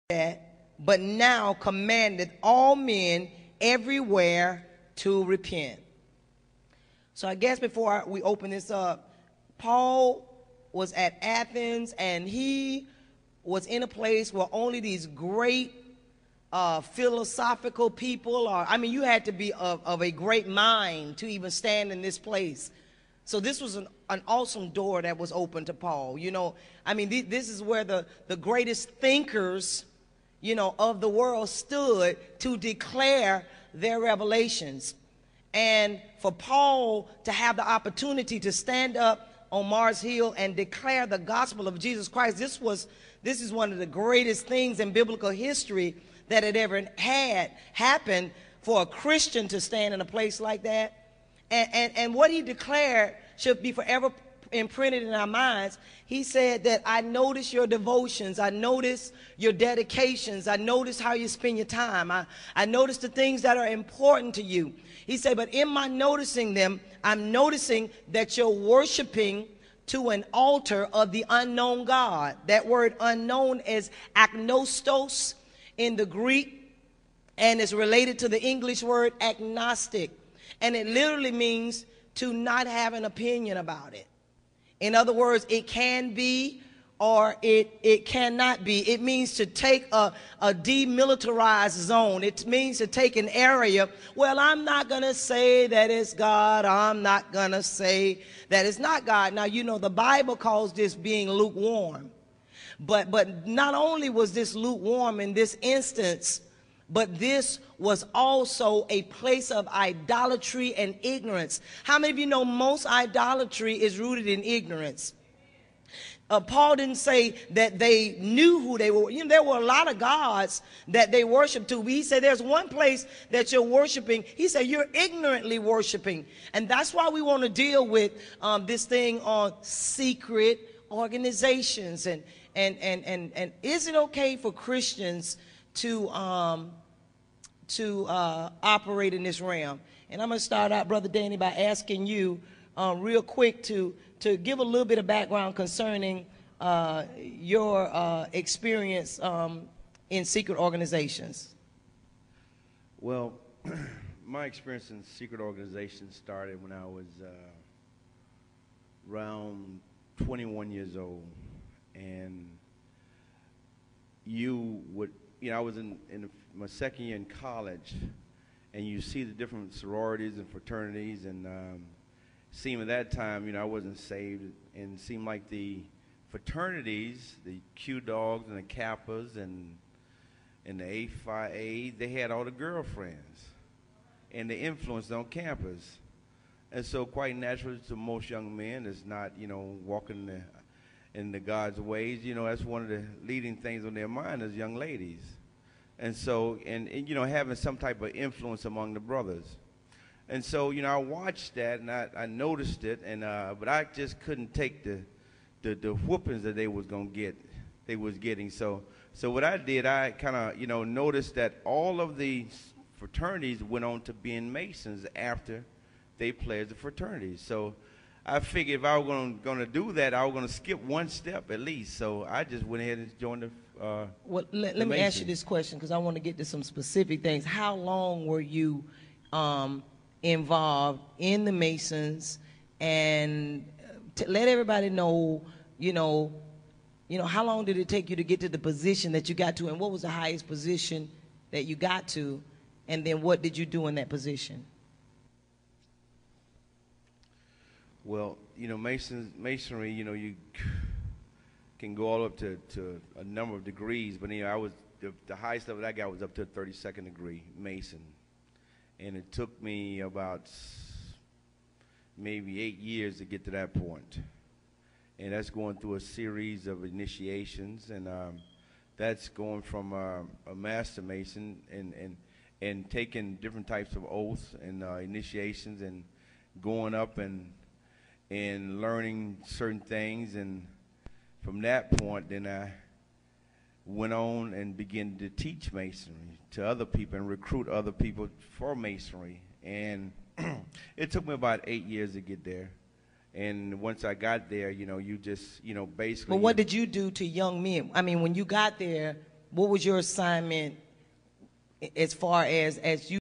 that, but now commandeth all men everywhere to repent. So I guess before we open this up, Paul was at Athens, and he was in a place where only these great philosophical people are. I mean, you had to be of a great mind to even stand in this place. So this was an awesome door that was open to Paul. You know, I mean, this is where the greatest thinkers, you know, of the world stood to declare their revelations. And for Paul to have the opportunity to stand up on Mars Hill and declare the gospel of Jesus Christ, this is one of the greatest things in biblical history that had ever had happened, for a Christian to stand in a place like that. And what he declared should be forever imprinted in our minds. He said that I notice your devotions, I notice your dedications, I notice how you spend your time, I notice the things that are important to you. He said, but in my noticing them, I'm noticing that you're worshiping to an altar of the unknown God. That word unknown is agnostos in the Greek, and it's related to the English word agnostic. And it literally means to not have an opinion about it. In other words, it can be or it cannot be. It means to take a demilitarized zone. It means to take an area. Well, I'm not going to say that it's God. I'm not going to say that it's not God. Now, you know, the Bible calls this being lukewarm. But not only was this lukewarm in this instance, but this was also a place of idolatry and ignorance. How many of you know most idolatry is rooted in ignorance? Paul didn't say that they knew who they were. You know, there were a lot of gods that they worshiped to. He said there's one place that you're worshiping. He said you're ignorantly worshiping. And that's why we want to deal with this thing on secret organizations. And is it okay for Christians to operate in this realm? And I'm going to start out, Brother Danny, by asking you real quick to give a little bit of background concerning your experience in secret organizations. Well, my experience in secret organizations started when I was around 21 years old. And I was in my second year in college, and you see the different sororities and fraternities, and seemed at that time, I wasn't saved, and it seemed like the fraternities, the Q Dogs and the Kappas and the A Phi A, they had all the girlfriends, and they influenced on campus. And so quite naturally to most young men is not, walking in the God's ways, that's one of the leading things on their mind as young ladies. And so, and having some type of influence among the brothers. And so, I watched that, and I noticed it, and but I just couldn't take the whoopings that they was getting. So what I did, I kind of, noticed that all of these fraternities went on to being Masons after they pledged the fraternities. So I figured if I was going to do that, I was going to skip one step at least. So I just went ahead and joined the well, let me ask you this question, because I want to get to some specific things. How long were you involved in the Masons? And to let everybody know, how long did it take you to get to the position that you got to, and what was the highest position that you got to, and then what did you do in that position? Well, masonry, you can go all up to a number of degrees, but I was the highest level I got was up to a 32nd degree Mason, and it took me about maybe 8 years to get to that point, and that's going through a series of initiations, and that's going from a master Mason and taking different types of oaths and initiations and going up and learning certain things. And from that point, then I went on and began to teach Masonry to other people and recruit other people for Masonry. And it took me about 8 years to get there. And once I got there, you just, basically. But what did you do to young men? I mean, when you got there, what was your assignment as far as you